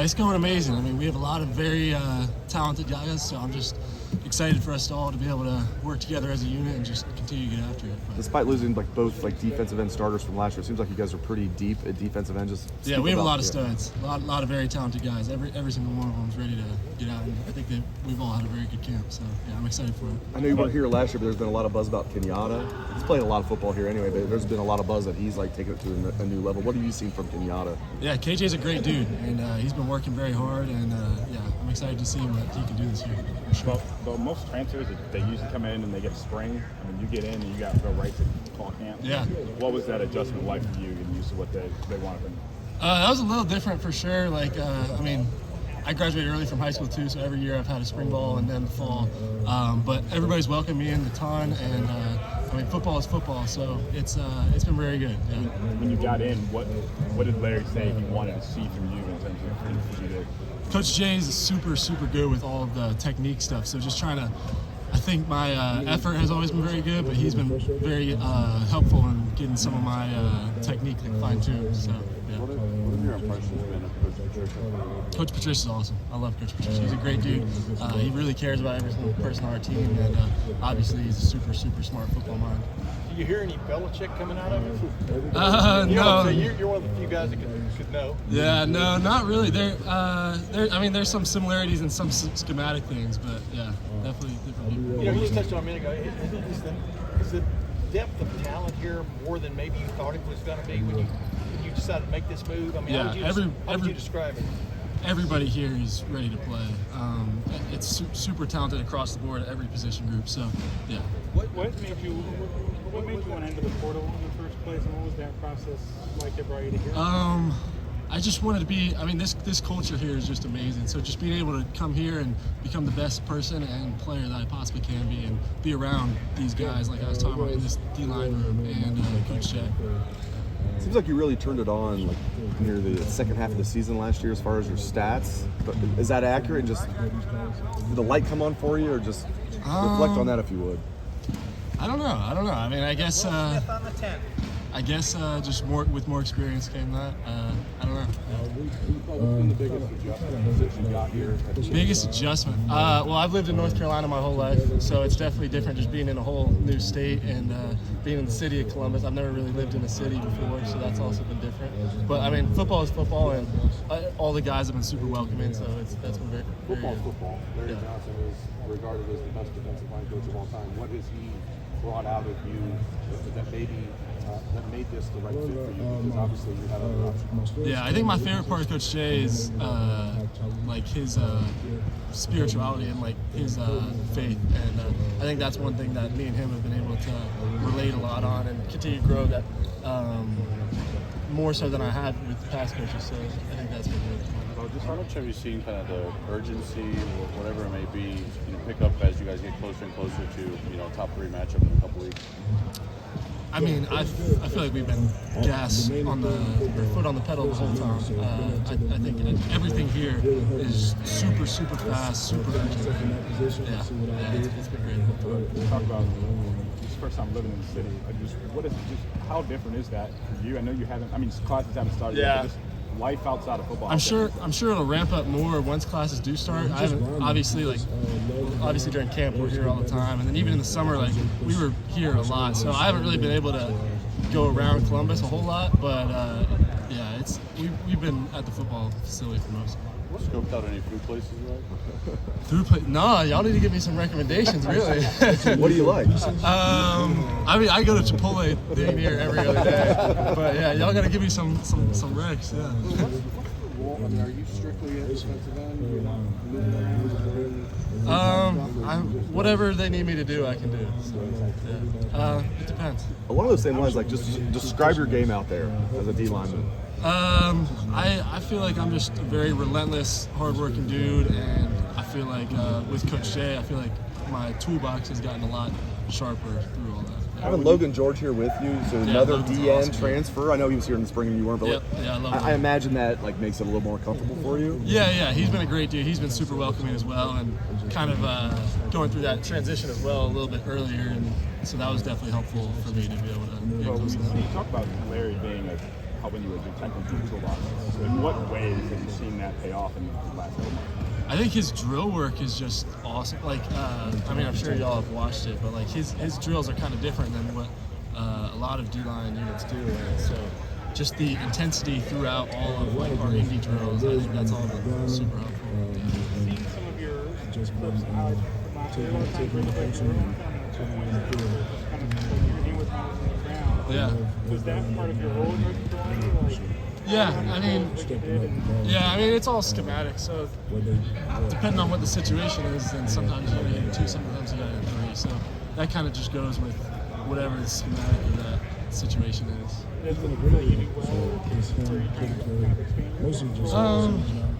It's going amazing. I mean, we have a lot of very talented guys, so I'm just excited for us all to be able to work together as a unit and just continue to get after it. But despite losing both defensive end starters from last year, it seems like you guys are pretty deep at defensive end. Yeah, we have a lot of studs, a lot of very talented guys. Every single one of them is ready to get out, and I think that we've all had a very good camp. So yeah, I'm excited for it. I know you weren't here last year, but there's been a lot of buzz about Kenyatta. He's played a lot of football here anyway, but there's been a lot of buzz that he's taking it to a new level. What have you seen from Kenyatta? Yeah, KJ's a great dude, and he's been working very hard, and yeah, I'm excited to see what he can do this year. For sure. Well, most transfers, they usually come in and they get a spring. I mean, you get in and you got to go right to fall camp. Yeah. What was that adjustment like for you and used to what they wanted from you? That was a little different for sure. I mean, I graduated early from high school too, so every year I've had a spring ball and then the fall. But everybody's welcomed me in a ton, and I mean, football is football, so it's been very good. Yeah. When you got in, what did Larry say he wanted to see from you in terms of what you did? Coach Jay is super good with all of the technique stuff. So just trying to, I think my effort has always been very good, but he's been very helpful in getting some of my technique fine-tuned. So yeah. What have your impressions been of Coach Patricia? Coach Patricia's awesome. I love Coach Patricia. He's a great dude. He really cares about every single person on our team, and obviously he's a super smart football mind. Do you hear any Belichick coming out of it? No. You're one of the few guys that could know. Yeah, no, not really. I mean, there's some similarities in some schematic things, but yeah, definitely different. You just touched on a minute ago. Is the depth of talent here more than maybe you thought it was going to be when you decided to make this move? I mean, yeah, how would you describe it? Everybody here is ready to play. It's super talented across the board at every position group. So yeah. What made you want to enter the portal in the first place, and what was that process like that brought you to here? I just wanted to be. I mean, this culture here is just amazing. So just being able to come here and become the best person and player that I possibly can be, and be around these guys like I was talking about in this D-line room and Coach Jay. Seems like you really turned it on near the second half of the season last year as far as your stats. But is that accurate? And just did the light come on for you, or just reflect on that if you would? I don't know. I mean, I guess just with more experience came that. I don't know. What's been the biggest adjustment since you got here? Biggest adjustment? Well, I've lived in North Carolina my whole life, so it's definitely different just being in a whole new state and being in the city of Columbus. I've never really lived in a city before, so that's also been different. But I mean, football is football, and all the guys have been super welcoming, so that's been very Football is good. football. Larry Johnson is regarded as the best defensive line coach of all time. What has he brought out of you that that made this the right fit for you? Because obviously you had other options. Yeah, I think my favorite part of Coach Jay is his spirituality and his faith, and I think that's one thing that me and him have been able to relate a lot on and continue to grow that more so than I had with past coaches. So I think that's been really cool. Just how much have you seen kind of the urgency or whatever it may be, pick up as you guys get closer and closer to, top 3 matchup in a couple weeks? I mean, I feel like we've been foot on the pedal the whole time. I think everything here is super fast, super urgent. Yeah, it's been great. Talk about this first time living in the city. How different is that for you? I know you haven't. I mean, classes haven't started yet. But just life outside of football. I'm sure it'll ramp up more once classes do start. I haven't obviously during camp we're here all the time, and then even in the summer we were here a lot. So I haven't really been able to go around Columbus a whole lot, but yeah, we've been at the football facility for most of it. Scoped out any food places, right? No, y'all need to give me some recommendations, really. What do you like? I mean, I go to Chipotle dang near every other day, but yeah, y'all got to give me some recs, yeah. What's the role? I mean, are you strictly a defensive end? You're not moving whatever they need me to do, I can do. So, yeah. It depends. Along those same lines, just describe your game out there as a D lineman. I feel like I'm just a very relentless, hardworking dude, and I feel like with Coach Jay, I feel like my toolbox has gotten a lot sharper through all that. Having Logan George here with you, so another DN awesome, transfer. I know he was here in the spring and you weren't, but I imagine that makes it a little more comfortable for you. Yeah, he's been a great dude. He's been super welcoming as well, and kind of going through that transition as well a little bit earlier, and so that was definitely helpful for me to be able to get close to him. You talk about Larry being a helping you with your technical toolbox. So in what ways have you seen that pay off in the last couple months? I think his drill work is just awesome. Like, I mean, I'm sure y'all have watched it, but like his drills are kind of different than what a lot of D-line units do. And so just the intensity throughout all of like our indie drills, I think that's all been super helpful. Seeing some of your clips and highlights from last year, a lot of times when you break your own kind of you're in with on the ground. Yeah. Was that part of your role in rookie drawing? Like, Yeah, I mean, it's all schematic. So depending on what the situation is, then sometimes you gotta hit 2, sometimes you gotta hit 3. So that kind of just goes with whatever the schematic of that situation is.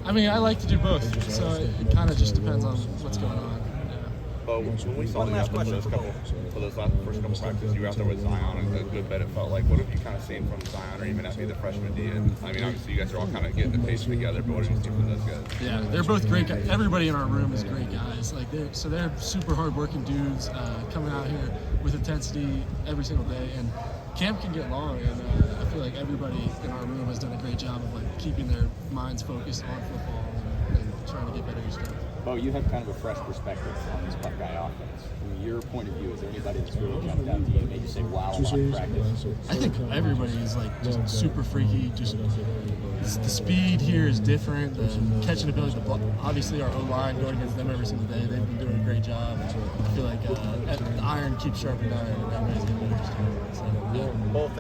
I mean, I like to do both, so it kind of just depends on what's going on. But when we saw you out there for those first couple practices, you were out there with Zion and a good bit, it felt like. What have you kind of seen from Zion or even after the freshman D? And I mean, obviously you guys are all kind of getting the pace together, but what have you seen from those guys? Yeah, they're both great guys. Everybody in our room is great guys. Like they're super hard-working dudes coming out here with intensity every single day. And camp can get long, and I feel like everybody in our room has done a great job of like keeping their minds focused on football and trying to get better each day. Bo, you have kind of a fresh perspective on this Buckeye offense. From your point of view, is there anybody that's really jumped out to you and made you say, wow, a lot of practice? I think everybody is like just super freaky. Just the speed here is different. The catching ability, obviously our O-line going against them every single day, they've been doing a great job. I feel like the iron keeps sharpening iron, and everybody's getting better. So, yeah.